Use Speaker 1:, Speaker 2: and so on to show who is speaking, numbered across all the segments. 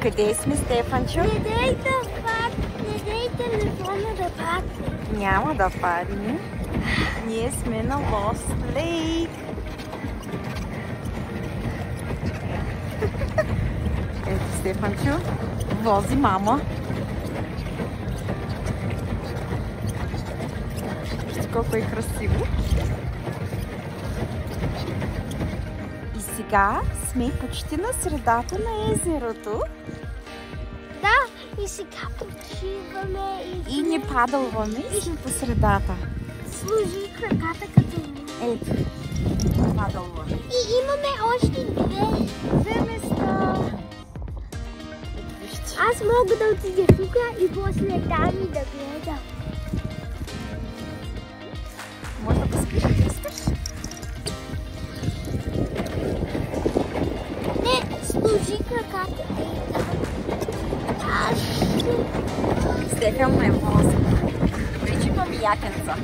Speaker 1: Къде сме, Стефанчо?
Speaker 2: Не дай телефона да падне.
Speaker 1: Няма да падне. Ние сме на Лост Лейк. Ето Стефанчо вози мама. Вижте колко е красиво. И сега сме почти на средата на езерото.
Speaker 2: Да, и сега почиваме
Speaker 1: И не падалваме и сме по средата.
Speaker 2: Служи краката като
Speaker 1: Ето, падалваме.
Speaker 2: И имаме още две места. Аз мога да отидя тук и после там и да гледам.
Speaker 1: Може да поспиш, ако искаш?
Speaker 2: Не, служи краката и там.
Speaker 1: Стефан ме вози. Добре, че имам якенца.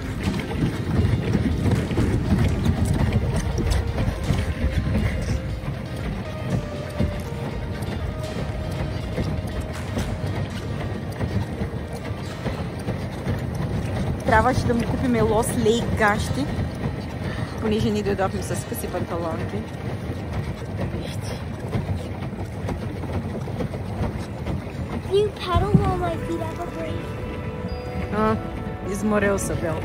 Speaker 1: Трябваше да му купим Лост Лейк гащи, понеже ни дойдохме с къси панталонки.
Speaker 2: You paddle while my feet have a break.
Speaker 1: Изморил се бел.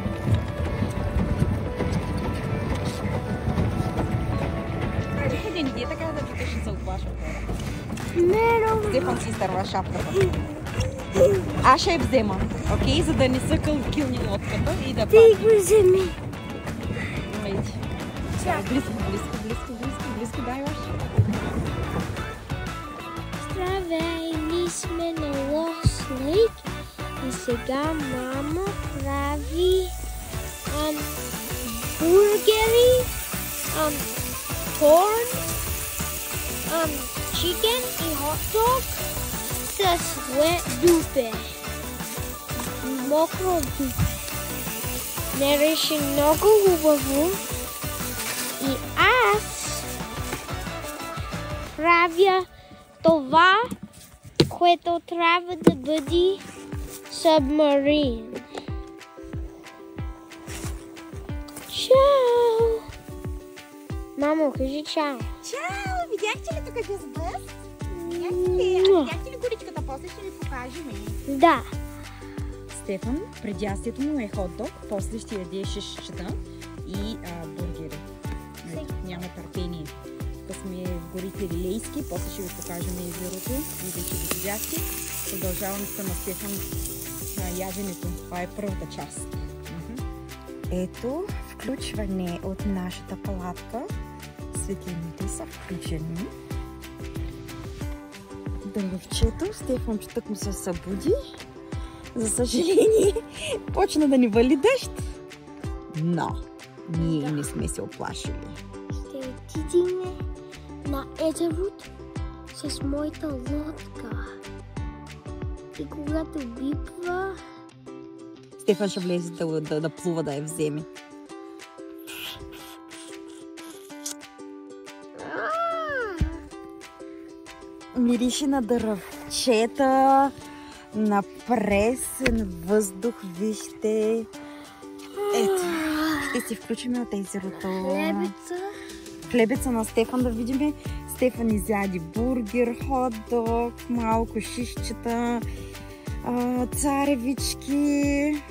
Speaker 1: Не иди така да викаш и се оплаша хора. Стефан си изтърва шапката. Аз ще я взема, окей? За да не са килни лодката и да падне.
Speaker 2: Ти го вземи.
Speaker 1: Близко, дай още.
Speaker 2: Здравей, ние сме на Lost Lake и сега мама прави бургери, корн, чикен и хот-дог с wet дупе. Мокро дупе. Не реши много хубаво и аз правя това, което трябва да бъде submarine. Чао! Мамо, кажи чао.
Speaker 1: Чао! Видяхте ли тук без блъст? Видяхте ли горичката? После ще ви покажем.
Speaker 2: Да.
Speaker 1: Стефан, преди ястието му е хот-дог, после ще яде шишчета и бургери. Няма търпение. Тук сме в горите Лилейски, после ще ви покажем езерото и вече го видяхте. Продължаваме на Стефан на яденето. Това е първата част. Ето включване от нашата палатка. Светлините са включени. Дънговчето, Стефан тък му се събуди. За съжаление, почна да ни вали дъжд. Но ние не сме се оплашили.
Speaker 2: Ще отидем на езерото с моята лодка. И когато бипва...
Speaker 1: Стефан ще влезе да плува, да я вземе. Мирише на дървчета, на пресен въздух, вижте. Ето, ще си включим от езерото. Хлебеца на Стефан да видим. Стефан изяди бургер, хот-дог, малко шишчета, царевички.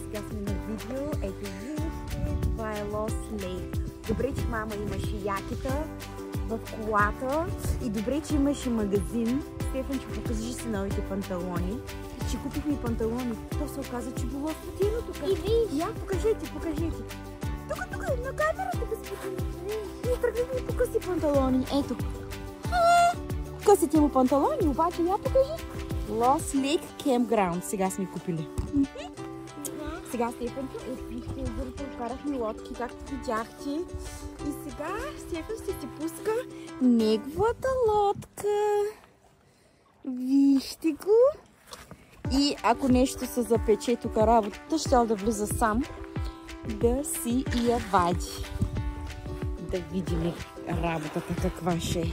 Speaker 1: Сега сме на видео. Ето вижте, това е Lost Lake. Добре, че мама имаше якета в колата и добре, че имаше магазин. Стефан, че покажи си новите панталони. Че купихме панталони. То се оказа, че било спотино тук.
Speaker 2: И виж!
Speaker 1: Я, покажете. Тук, на камерата безпотино. И тръгнахме по къси панталони. Ето. Късите му панталони, обаче я покажи. Lost Lake Campground. Сега сме купили. Сега Стефан, вижте, езерото, вкарахме лодки, както видяхте. И сега Стефан ще си пуска неговата лодка. Вижте го. И ако нещо се запече тук работата, ще да влиза сам да си я вади. да видим работата каква ще е.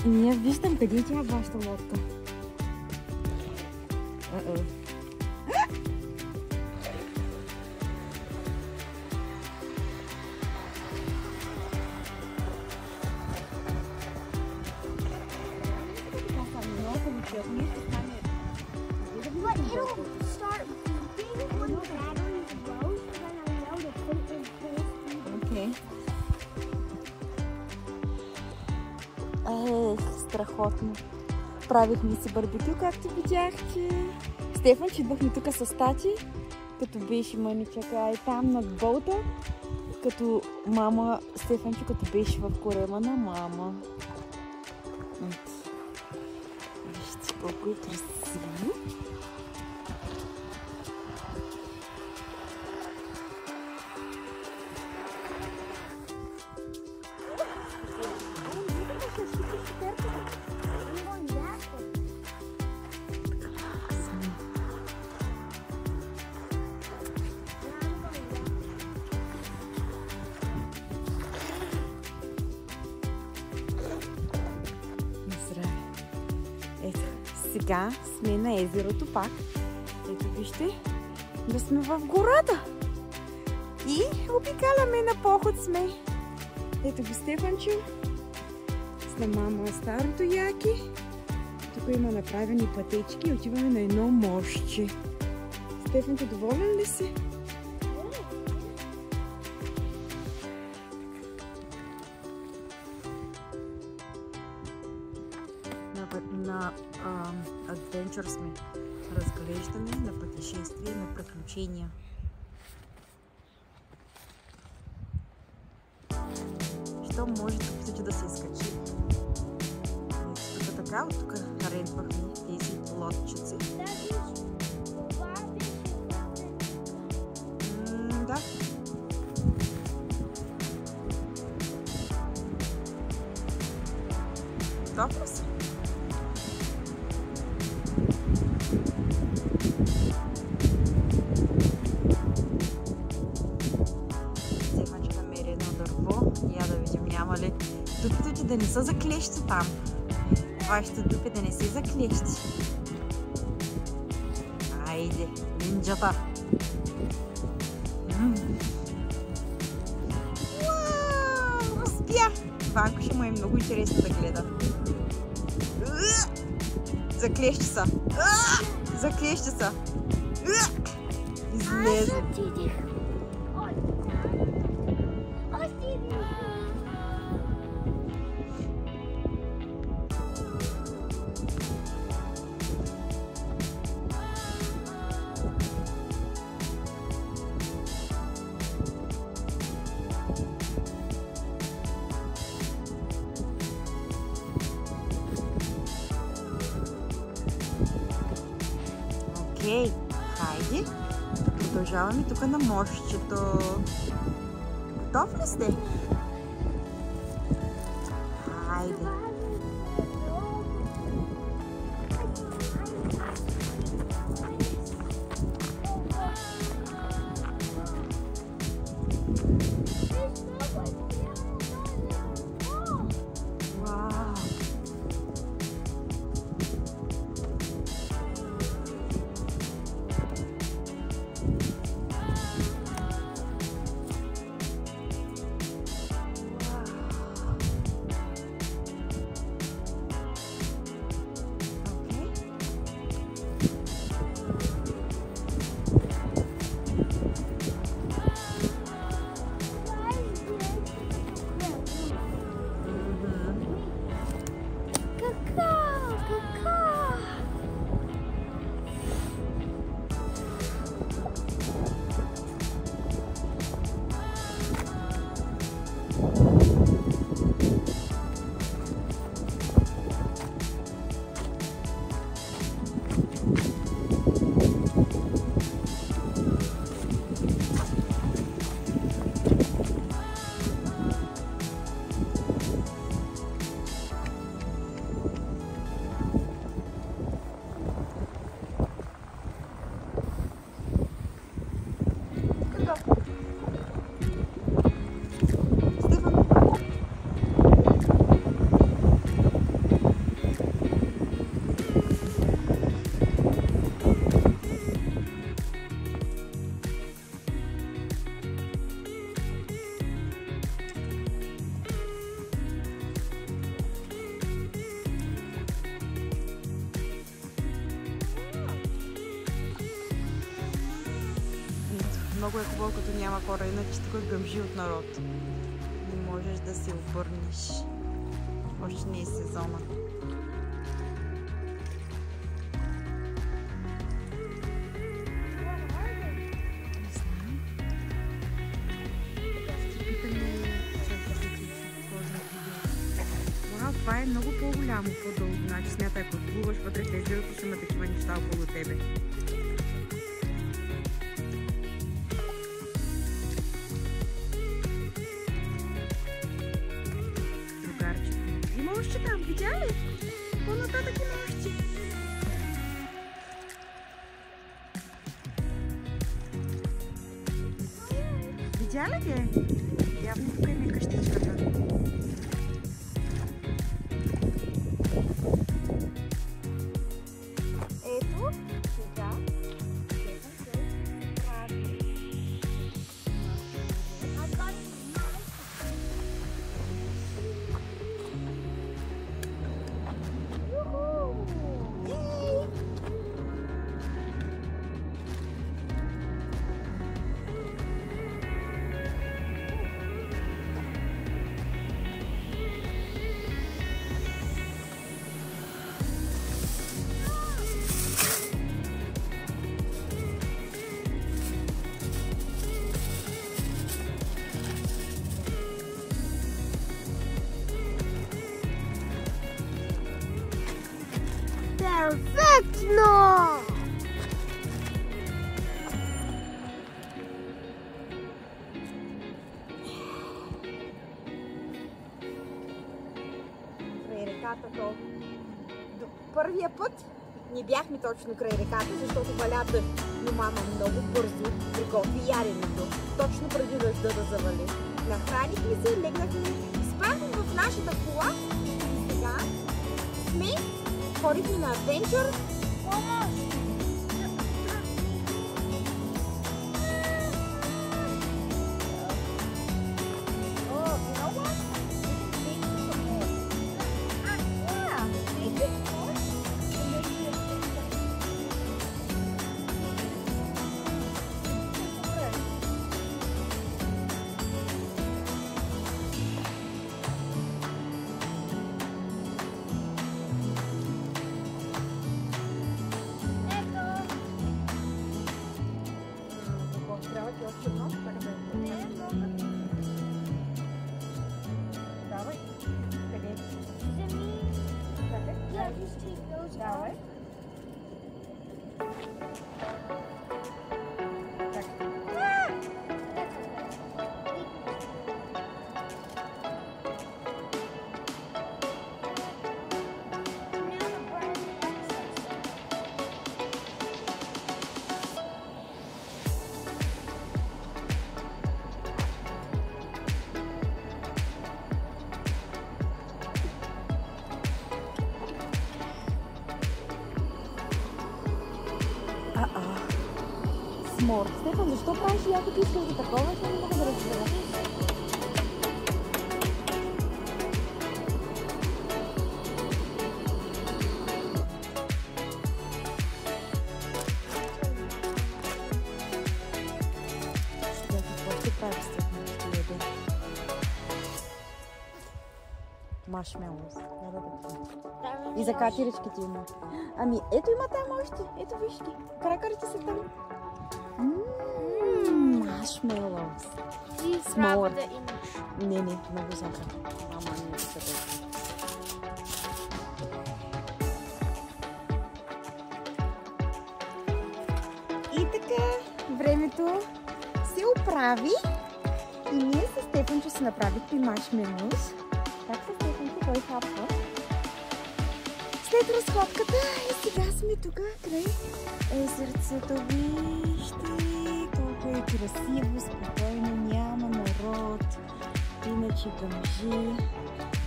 Speaker 1: Не виждам къде тя е вашата лодка.
Speaker 2: But it'll start beeping when the battery is low, so then I know to put it in place.
Speaker 1: Окей. Страхотно. Правихме си барбекю, както видяхте. Стефан, че идвахме тук с тати, като беше мъничака и там над болта, като мама, Стефанче, като беше в корема на мама. Вижте колко е красиво. Сега сме на езерото пак. Ето вижте, да сме в гората. И обикаляме на поход сме. Ето го Стефанчо. С мама старото яки. Тук има направени пътечки и отиваме на едно мостче. Стефанчо, доволен ли си? На адвенчър сме. Разглеждане на пътешествие, на приключения. Що може тук да се изкачи? Тук така, от тук рентвахме тези лодчици. Да. Добре си. Стефанче намери едно дърво. Я да видим, няма ли дупите ти да не са заклещи там. Вашите дупи да не се заклещи. Айде, нинджата. Уау, успя! Ванко ще му е много интересно да гледа. Заклещи са. Заклещи са. Излезе. Окей, хайде. Продължаваме тук на мостчето. Готов ли сте? Хайде. много е хубаво, като няма хора, иначе тук гъмжи от народ. Не можеш да се обърнеш. Още не е сезона. Това е много по-голямо, по-дълго. Значи смятай, ако плуваш вътре в езерото, ще има такива неща около тебе. Другарчето. Има още там, видя ли? По-нататък има още. Видя ли ги? Явно тук е къщичката.
Speaker 2: Perfecto!
Speaker 1: Край реката то. До първия път не бяхме точно край реката, защото валя дъжд. Но мама много бързо приготви яденето. Точно преди дъжда да завали. Нахранихме се, легнахме, спахме в нашата кола и сега сме ходихме на адвенчър.
Speaker 2: Давай.
Speaker 1: Смор. Стефан, защо правиш и ако ти искаш да такова, не мога да разбера. Какво ще прави Стефан, ще яде? Маршмелоус. И за катеричките има. Ами, ето има там още. Ето виж ги. Кракърите са там. Маршмелоус. Смор. Не, много забра. Мама не се да. И така, времето се оправи. И ние с Стефанчо се направихме маршмелоус. Как се Стефанчо, той хапва. След разходката и сега сме тук край езерцето. Вижте колко е красиво, спокойно, няма народ, иначе гъмжи.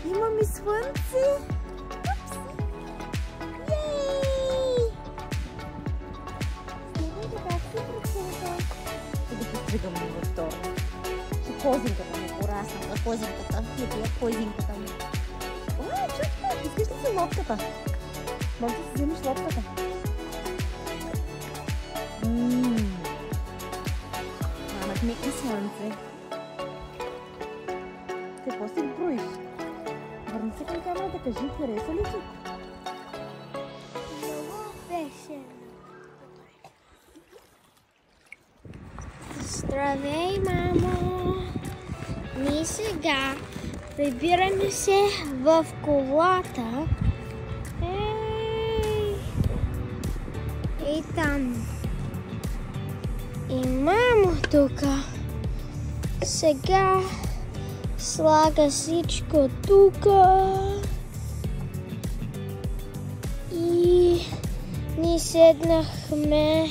Speaker 1: Имаме слънце. Ей! Стефанчо, как се прецелва? Ще да подвигаме във втора. Козинката ми порасна, козинката. Не пия козинката ми. О, чакай, искаш ли си лодката? Може да си вземеш лодката. Вметни слънце. Какво си броиш? Върни се към камерата, кажи, хареса ли ти?
Speaker 2: Много беше. Здравей, мамо! Ние сега прибираме се в колата. И там. И мамо тука сега слага всичко тука. И ни седнахме.